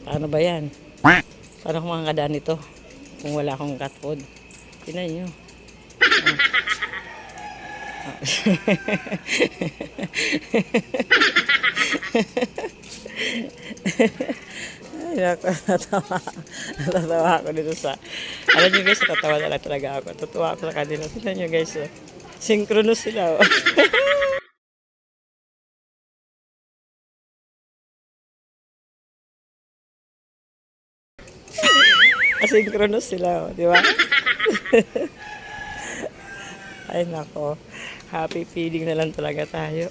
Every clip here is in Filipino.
Paano ba yan? Paano kung makakadaan ito? Kung wala akong cat food. Tingnan nyo. Ay, naku, natawa. Natawa ako dito sa... Alam nyo guys, natawa na lang talaga ako. Tutuwa ako sa kanila. Tingnan nyo guys, oh. Synchronous sila, oh. Asynchronous sila, oh, di ba? Ay nako, happy feeling na lang talaga tayo.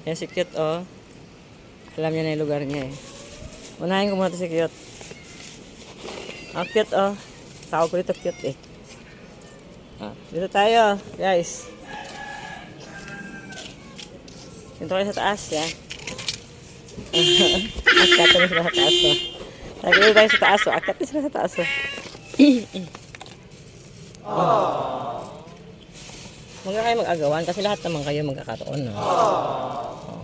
Yan si Cute, oh. Alam niya na yung lugar niya, eh. Unahin ko muna si Cute. Oh, Cute, oh. Tawag ko dito Cute, eh. Ah, dito tayo, guys. Dito kayo sa taas, yan. Akyat na sila sa taas, oh. Dito tayo sa taas, oh. Akyat na sila sa taas, oh. Huwag na kayo mag-agawan kasi lahat naman kayo magkakaroon, no? Oh.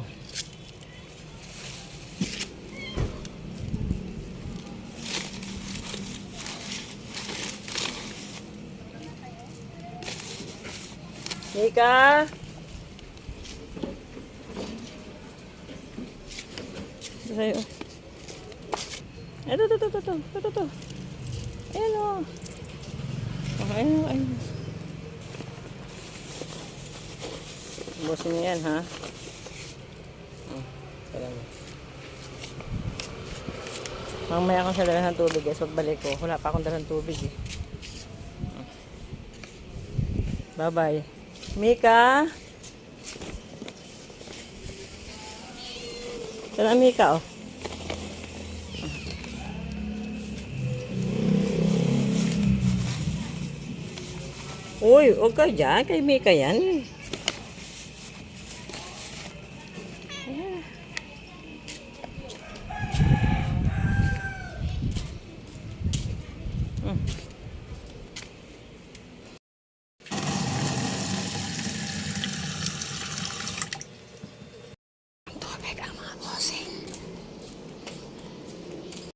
Mika? Ito sa'yo. Ito. Ayan, o. Ayan. Busin niyo yan, ha? Mamaya akong sa dalan ng tubig, guys. Pagbalik ko. Wala pa akong dalan ng tubig, eh. Bye-bye. Mika? Ito na, Mika, oh. Uy, huwag ka dyan. Kay Mika yan.